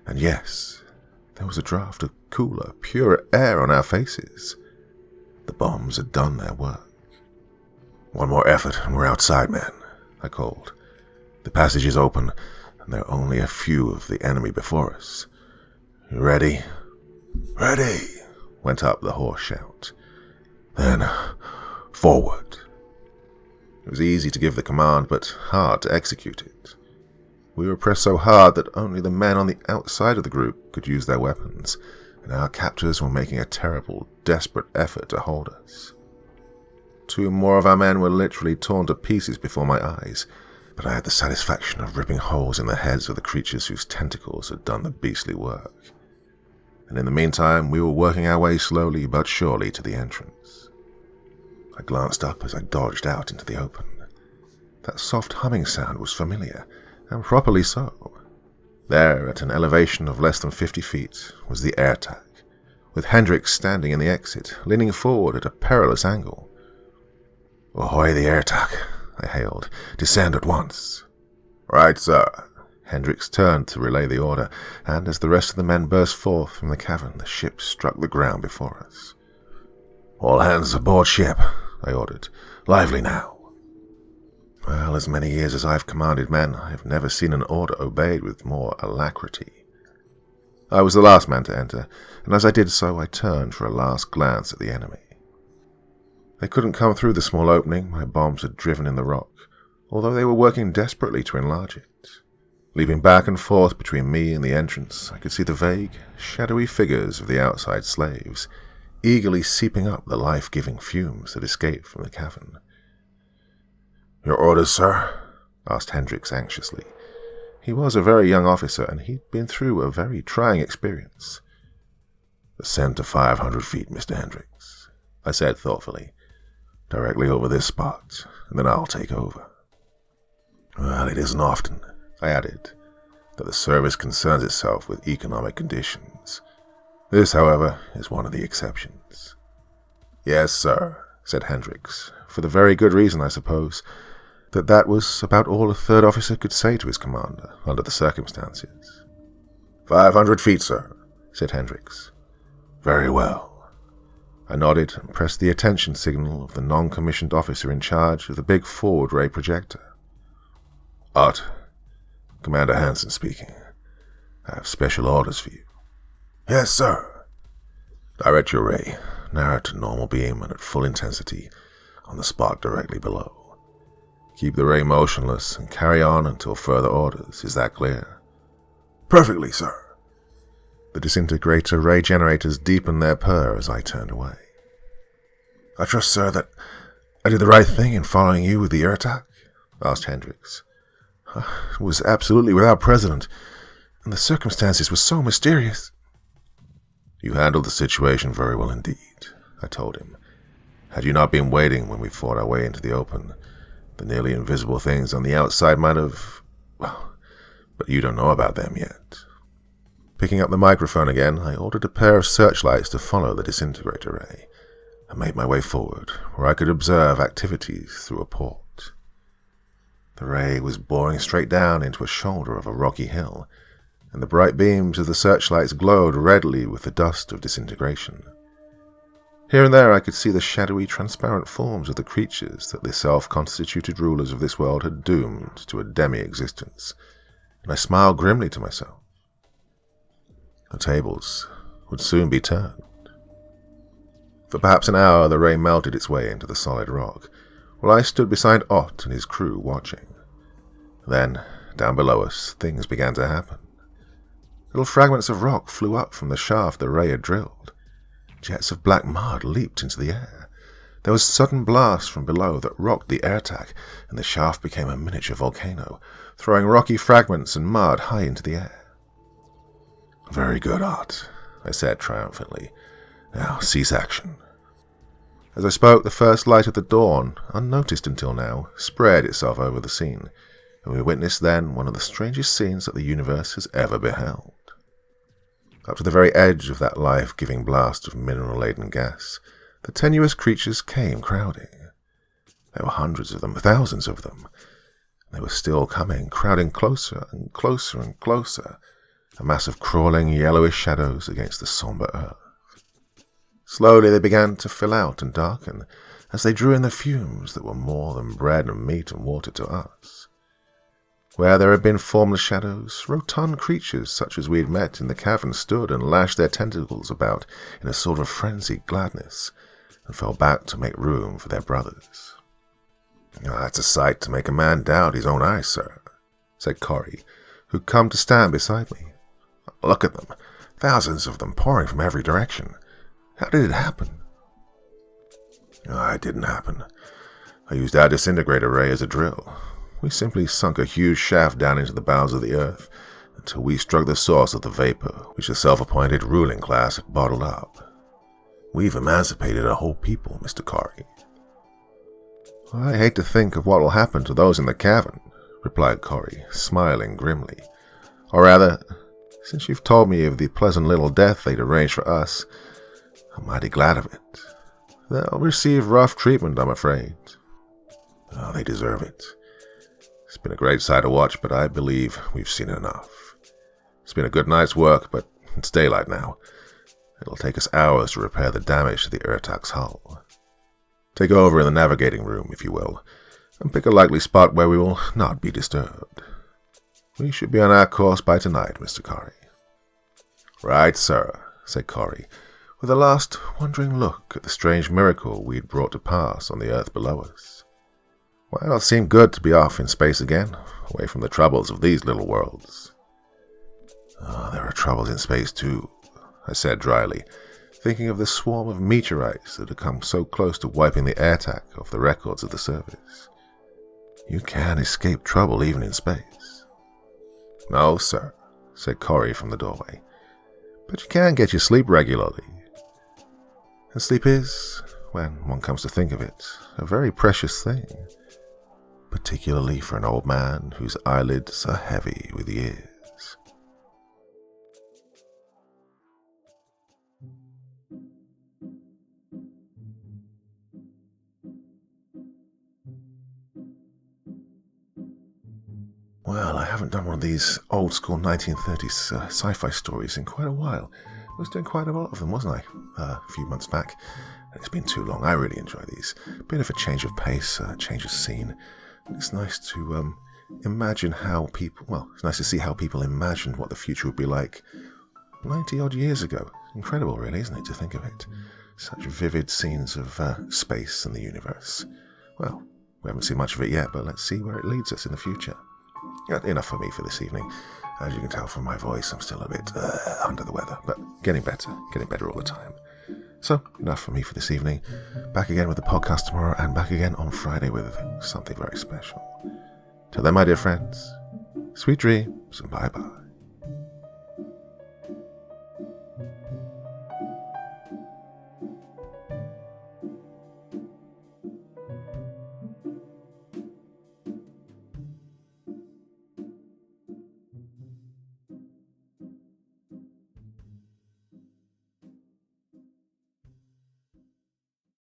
And yes, there was a draft of cooler, purer air on our faces. The bombs had done their work. "One more effort and we're outside, men," I called. "The passage is open, and there are only a few of the enemy before us. You ready?" "Ready," went up the hoarse shout. "Then, forward." It was easy to give the command, but hard to execute it. We were pressed so hard that only the men on the outside of the group could use their weapons, and our captors were making a terrible, desperate effort to hold us. 2 more of our men were literally torn to pieces before my eyes, but I had the satisfaction of ripping holes in the heads of the creatures whose tentacles had done the beastly work. And in the meantime, we were working our way slowly but surely to the entrance. I glanced up as I dodged out into the open. That soft humming sound was familiar, and properly so. There, at an elevation of less than 50 feet, was the air tack, with Hendricks standing in the exit, leaning forward at a perilous angle. "Ahoy the air tack," I hailed. "Descend at once." "Right, sir." Hendricks turned to relay the order, and as the rest of the men burst forth from the cavern, the ship struck the ground before us. "All hands aboard ship," I ordered. "Lively now." Well, as many years as I've commanded men, I have never seen an order obeyed with more alacrity. I was the last man to enter, and as I did so, I turned for a last glance at the enemy. They couldn't come through the small opening my bombs had driven in the rock, although they were working desperately to enlarge it. Leaping back and forth between me and the entrance, I could see the vague, shadowy figures of the outside slaves, eagerly seeping up the life-giving fumes that escaped from the cavern. "Your orders, sir?" asked Hendricks anxiously. He was a very young officer, and he'd been through a very trying experience. "Ascend to 500 feet, Mr. Hendricks," I said thoughtfully. "Directly over this spot, and then I'll take over." "Well, it isn't often," I added, "that the service concerns itself with economic conditions. This, however, is one of the exceptions." "Yes, sir," said Hendricks, for the very good reason, I suppose, that was about all a third officer could say to his commander under the circumstances. 500 feet, sir," said Hendricks. "Very well." I nodded and pressed the attention signal of the non-commissioned officer in charge of the big forward ray projector. "Art, Commander Hanson speaking. I have special orders for you." "Yes, sir." "Direct your ray, narrow to normal beam and at full intensity, on the spot directly below. Keep the ray motionless and carry on until further orders. Is that clear?" "Perfectly, sir." The disintegrator ray generators deepened their purr as I turned away. "I trust, sir, that I did the right thing in following you with the air attack?" asked Hendricks. "It was absolutely without precedent, and the circumstances were so mysterious." "You handled the situation very well indeed," I told him. "Had you not been waiting when we fought our way into the open, The nearly invisible things on the outside might have... well, but you don't know about them yet. Picking up the microphone again, I ordered a pair of searchlights to follow the disintegrator ray. I made my way forward, where I could observe activities through a port. The ray was boring straight down into a shoulder of a rocky hill, and the bright beams of the searchlights glowed redly with the dust of disintegration. Here and there I could see the shadowy, transparent forms of the creatures that the self-constituted rulers of this world had doomed to a demi-existence, and I smiled grimly to myself. The tables would soon be turned. For perhaps an hour the ray melted its way into the solid rock, while I stood beside Ott and his crew watching. Then, down below us, things began to happen. Little fragments of rock flew up from the shaft the ray had drilled. Jets of black mud leaped into the air. There was sudden blast from below that rocked the airtack, and the shaft became a miniature volcano, throwing rocky fragments and mud high into the air. "Very good, Ott," I said triumphantly. "Now, cease action." As I spoke, the first light of the dawn, unnoticed until now, spread itself over the scene, and we witnessed then one of the strangest scenes that the universe has ever beheld. Up to the very edge of that life-giving blast of mineral-laden gas, the tenuous creatures came crowding. There were hundreds of them, thousands of them. They were still coming, crowding closer and closer and closer, a mass of crawling, yellowish shadows against the somber earth. Slowly they began to fill out and darken, as they drew in the fumes that were more than bread and meat and water to us. Where there had been formless shadows, rotund creatures such as we had met in the cavern stood and lashed their tentacles about in a sort of frenzied gladness, and fell back to make room for their brothers. "That's a sight to make a man doubt his own eyes, sir," said Corey, who'd come to stand beside me. "Look at them, thousands of them pouring from every direction. How did it happen?" "It didn't happen. I used our disintegrator ray as a drill. We simply sunk a huge shaft down into the bowels of the earth until we struck the source of the vapor which the self-appointed ruling class had bottled up. We've emancipated a whole people, Mr. Corey." "I hate to think of what will happen to those in the cavern," replied Corey, smiling grimly. "Or rather, since you've told me of the pleasant little death they'd arranged for us, I'm mighty glad of it. They'll receive rough treatment, I'm afraid." "They deserve it. It's been a great sight to watch, but I believe we've seen enough. It's been a good night's work, but it's daylight now. It'll take us hours to repair the damage to the Ertak's hull. Take over in the navigating room, if you will, and pick a likely spot where we will not be disturbed. We should be on our course by tonight, Mr. Corey." "Right, sir," said Corey, with a last wondering look at the strange miracle we'd brought to pass on the earth below us. Well, it seemed good to be off in space again, away from the troubles of these little worlds. "There are troubles in space too," I said dryly, thinking of the swarm of meteorites that had come so close to wiping the airtack off the records of the service. "You can escape trouble even in space." "No, sir," said Corey from the doorway, "but you can get your sleep regularly. And sleep is, when one comes to think of it, a very precious thing, particularly for an old man whose eyelids are heavy with years." Well, I haven't done one of these old-school 1930s sci-fi stories in quite a while. I was doing quite a lot of them, wasn't I, a few months back? And it's been too long. I really enjoy these. Bit of a change of pace, change of scene. It's nice to imagine how people... Well, it's nice to see how people imagined what the future would be like 90-odd years ago. Incredible, really, isn't it, to think of it? Such vivid scenes of space and the universe. Well, we haven't seen much of it yet, but let's see where it leads us in the future. Enough for me for this evening. As you can tell from my voice, I'm still a bit under the weather, but getting better all the time. So, enough for me for this evening. Back again with the podcast tomorrow, and back again on Friday with something very special. Till then, my dear friends, sweet dreams, and bye-bye.